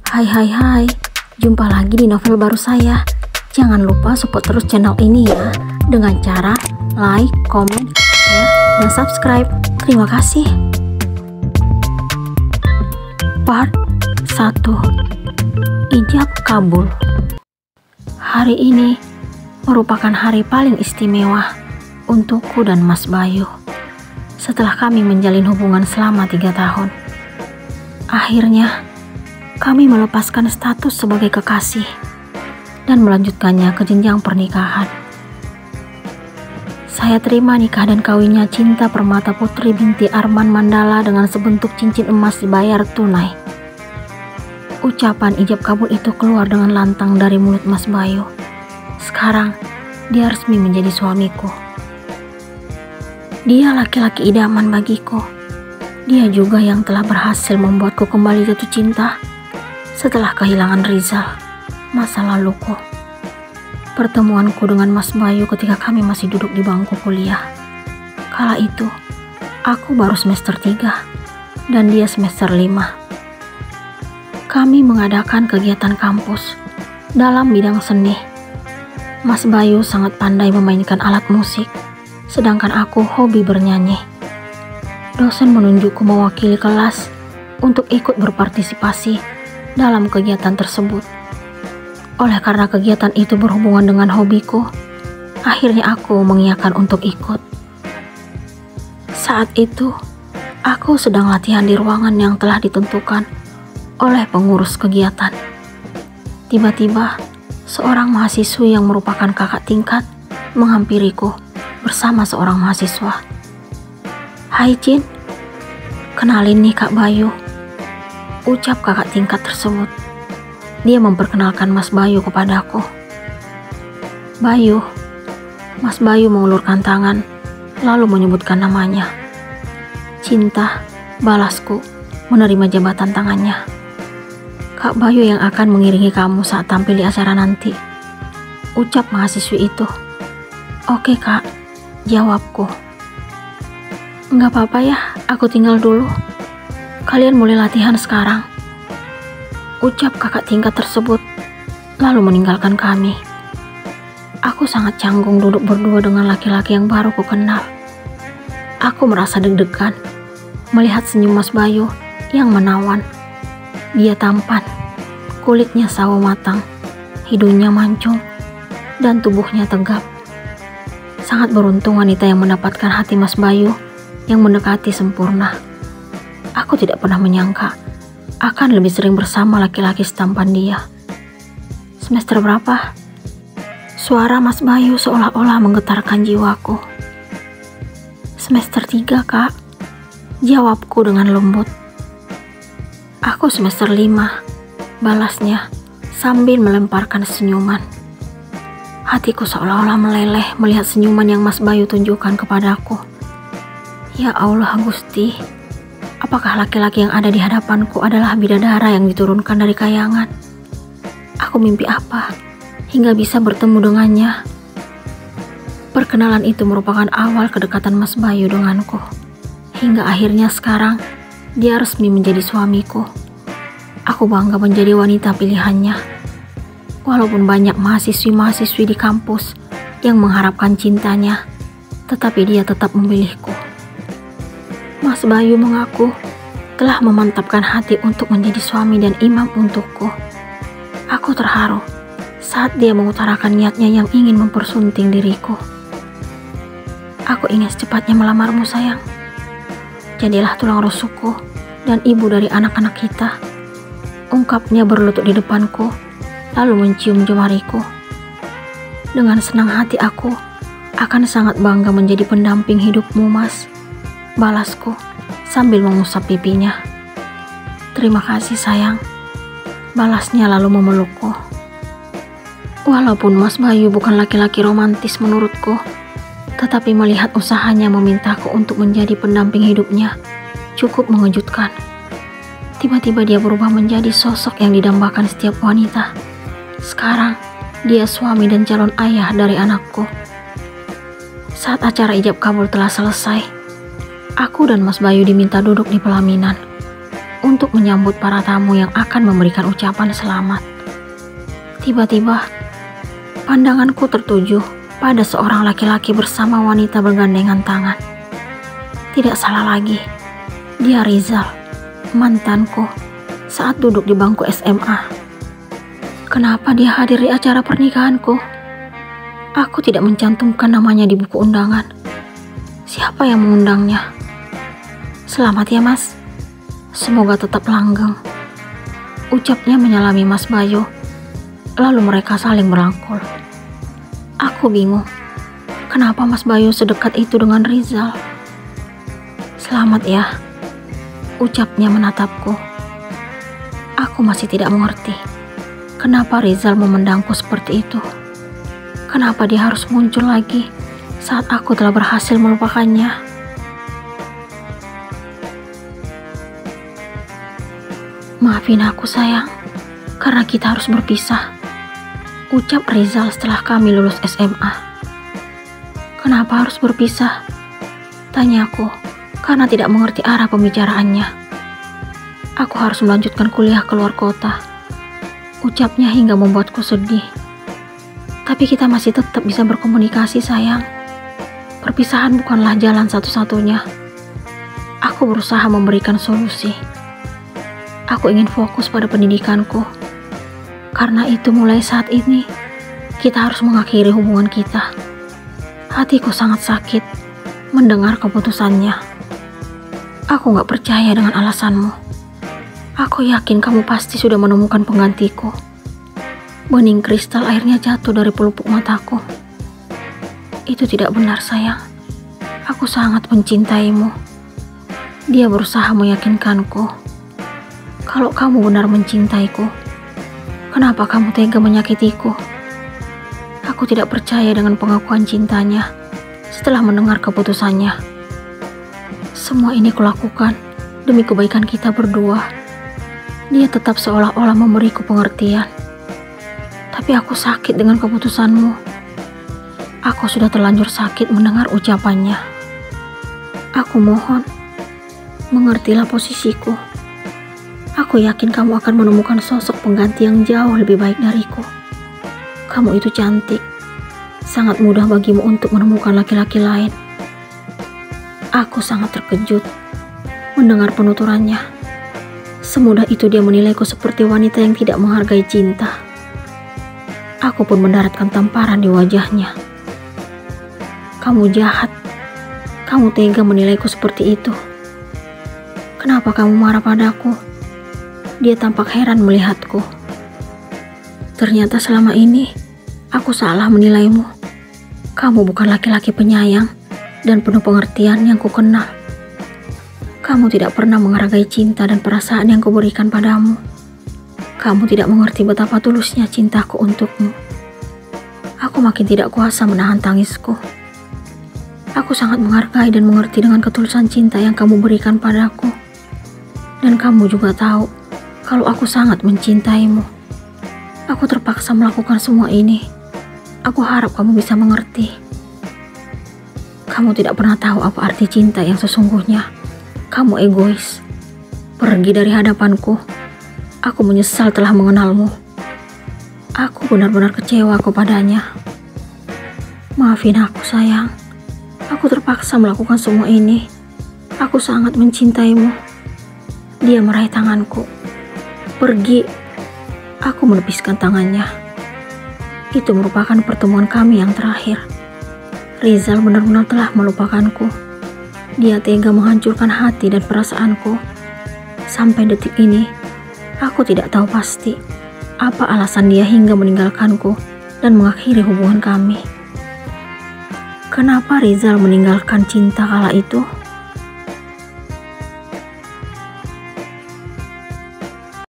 Hai hai hai, jumpa lagi di novel baru saya. Jangan lupa support terus channel ini ya, dengan cara like, comment, share, dan subscribe. Terima kasih. Part 1. Ijab kabul. Hari ini merupakan hari paling istimewa untukku dan Mas Bayu. Setelah kami menjalin hubungan selama 3 tahun, akhirnya kami melepaskan status sebagai kekasih dan melanjutkannya ke jenjang pernikahan. Saya terima nikah dan kawinnya Cinta Permata Putri binti Arman Mandala dengan sebentuk cincin emas dibayar tunai. Ucapan ijab kabul itu keluar dengan lantang dari mulut Mas Bayu. Sekarang dia resmi menjadi suamiku. Dia laki-laki idaman bagiku. Dia juga yang telah berhasil membuatku kembali jatuh cinta setelah kehilangan Rizal, masa laluku. Pertemuanku dengan Mas Bayu ketika kami masih duduk di bangku kuliah. Kala itu, aku baru semester 3 dan dia semester 5. Kami mengadakan kegiatan kampus dalam bidang seni. Mas Bayu sangat pandai memainkan alat musik, sedangkan aku hobi bernyanyi. Dosen menunjukku mewakili kelas untuk ikut berpartisipasi dalam kegiatan tersebut. Oleh karena kegiatan itu berhubungan dengan hobiku, akhirnya aku mengiyakan untuk ikut. Saat itu, aku sedang latihan di ruangan yang telah ditentukan oleh pengurus kegiatan. Tiba-tiba, seorang mahasiswi yang merupakan kakak tingkat menghampiriku bersama seorang mahasiswa. "Hai Cin, kenalin nih Kak Bayu," ucap kakak tingkat tersebut. Dia memperkenalkan Mas Bayu kepadaku. "Bayu." Mas Bayu mengulurkan tangan lalu menyebutkan namanya. "Cinta," balasku menerima jabatan tangannya. "Kak Bayu yang akan mengiringi kamu saat tampil di acara nanti," ucap mahasiswi itu. "Oke Kak," jawabku. "Nggak apa-apa ya, aku tinggal dulu. Kalian mulai latihan sekarang," ucap kakak tingkat tersebut, lalu meninggalkan kami. Aku sangat canggung duduk berdua dengan laki-laki yang baru ku kenal. Aku merasa deg-degan melihat senyum Mas Bayu yang menawan. Dia tampan, kulitnya sawo matang, hidungnya mancung, dan tubuhnya tegap. Sangat beruntung wanita yang mendapatkan hati Mas Bayu yang mendekati sempurna. Aku tidak pernah menyangka akan lebih sering bersama laki-laki setampan dia. "Semester berapa?" Suara Mas Bayu seolah-olah menggetarkan jiwaku. "Semester 3 Kak," jawabku dengan lembut. "Aku semester 5, balasnya sambil melemparkan senyuman. Hatiku seolah-olah meleleh melihat senyuman yang Mas Bayu tunjukkan kepadaku. Ya Allah Gusti, apakah laki-laki yang ada di hadapanku adalah bidadara yang diturunkan dari kayangan? Aku mimpi apa hingga bisa bertemu dengannya? Perkenalan itu merupakan awal kedekatan Mas Bayu denganku. Hingga akhirnya sekarang dia resmi menjadi suamiku. Aku bangga menjadi wanita pilihannya. Walaupun banyak mahasiswi-mahasiswi di kampus yang mengharapkan cintanya, tetapi dia tetap memilihku. Mas Bayu mengaku telah memantapkan hati untuk menjadi suami dan imam untukku. Aku terharu saat dia mengutarakan niatnya yang ingin mempersunting diriku. "Aku ingin secepatnya melamarmu sayang. Jadilah tulang rusukku dan ibu dari anak-anak kita," ungkapnya berlutut di depanku lalu mencium jemariku. "Dengan senang hati aku akan sangat bangga menjadi pendamping hidupmu Mas," balasku sambil mengusap pipinya. "Terima kasih sayang," balasnya lalu memelukku. Walaupun Mas Bayu bukan laki-laki romantis menurutku, tetapi melihat usahanya memintaku untuk menjadi pendamping hidupnya cukup mengejutkan. Tiba-tiba dia berubah menjadi sosok yang didambakan setiap wanita. Sekarang dia suami dan calon ayah dari anakku. Saat acara ijab kabul telah selesai, aku dan Mas Bayu diminta duduk di pelaminan. untuk menyambut para tamu yang akan memberikan ucapan selamat. Tiba-tiba, pandanganku tertuju pada seorang laki-laki bersama wanita bergandengan tangan. Tidak salah lagi, dia Rizal, mantanku saat duduk di bangku SMA. Kenapa dia hadir di acara pernikahanku? Aku tidak mencantumkan namanya di buku undangan. Siapa yang mengundangnya? Selamat ya Mas, semoga tetap langgeng, ucapnya menyalami Mas Bayu. Lalu mereka saling merangkul. Aku bingung, kenapa Mas Bayu sedekat itu dengan Rizal? Selamat ya, ucapnya menatapku. Aku masih tidak mengerti, kenapa Rizal memandangku seperti itu. Kenapa dia harus muncul lagi saat aku telah berhasil melupakannya? Maafin aku sayang, karena kita harus berpisah, ucap Rizal setelah kami lulus SMA. Kenapa harus berpisah? Tanyaku, karena tidak mengerti arah pembicaraannya. Aku harus melanjutkan kuliah keluar kota, ucapnya hingga membuatku sedih. Tapi kita masih tetap bisa berkomunikasi sayang. Perpisahan bukanlah jalan satu-satunya. Aku berusaha memberikan solusi. Aku ingin fokus pada pendidikanku. Karena itu mulai saat ini, kita harus mengakhiri hubungan kita. Hatiku sangat sakit mendengar keputusannya. Aku gak percaya dengan alasanmu. Aku yakin kamu pasti sudah menemukan penggantiku. Bening kristal airnya jatuh dari pelupuk mataku. Itu tidak benar sayang. Aku sangat mencintaimu. Dia berusaha meyakinkanku. Kalau kamu benar mencintaiku, kenapa kamu tega menyakitiku? Aku tidak percaya dengan pengakuan cintanya setelah mendengar keputusannya. Semua ini kulakukan demi kebaikan kita berdua. Dia tetap seolah-olah memberiku pengertian. Tapi aku sakit dengan keputusanmu. Aku sudah terlanjur sakit mendengar ucapannya. Aku mohon, mengertilah posisiku. Aku yakin kamu akan menemukan sosok pengganti yang jauh lebih baik dariku. Kamu itu cantik. Sangat mudah bagimu untuk menemukan laki-laki lain. Aku sangat terkejut mendengar penuturannya. Semudah itu dia menilaiku seperti wanita yang tidak menghargai cinta. Aku pun mendaratkan tamparan di wajahnya. Kamu jahat. Kamu tega menilaiku seperti itu. Kenapa kamu marah padaku? Dia tampak heran melihatku. Ternyata selama ini aku salah menilaimu. Kamu bukan laki-laki penyayang dan penuh pengertian yang kukenal. Kamu tidak pernah menghargai cinta dan perasaan yang kuberikan padamu. Kamu tidak mengerti betapa tulusnya cintaku untukmu. Aku makin tidak kuasa menahan tangisku. Aku sangat menghargai dan mengerti dengan ketulusan cinta yang kamu berikan padaku. Dan kamu juga tahu kalau aku sangat mencintaimu. Aku terpaksa melakukan semua ini. Aku harap kamu bisa mengerti. Kamu tidak pernah tahu apa arti cinta yang sesungguhnya. Kamu egois. Pergi dari hadapanku. Aku menyesal telah mengenalmu. Aku benar-benar kecewa kepadanya. Maafin aku sayang. Aku terpaksa melakukan semua ini. Aku sangat mencintaimu. Dia meraih tanganku. Pergi. Aku menepiskan tangannya. Itu merupakan pertemuan kami yang terakhir. Rizal benar-benar telah melupakanku. Dia tega menghancurkan hati dan perasaanku. Sampai detik ini, aku tidak tahu pasti apa alasan dia hingga meninggalkanku dan mengakhiri hubungan kami. Kenapa Rizal meninggalkan cinta kala itu?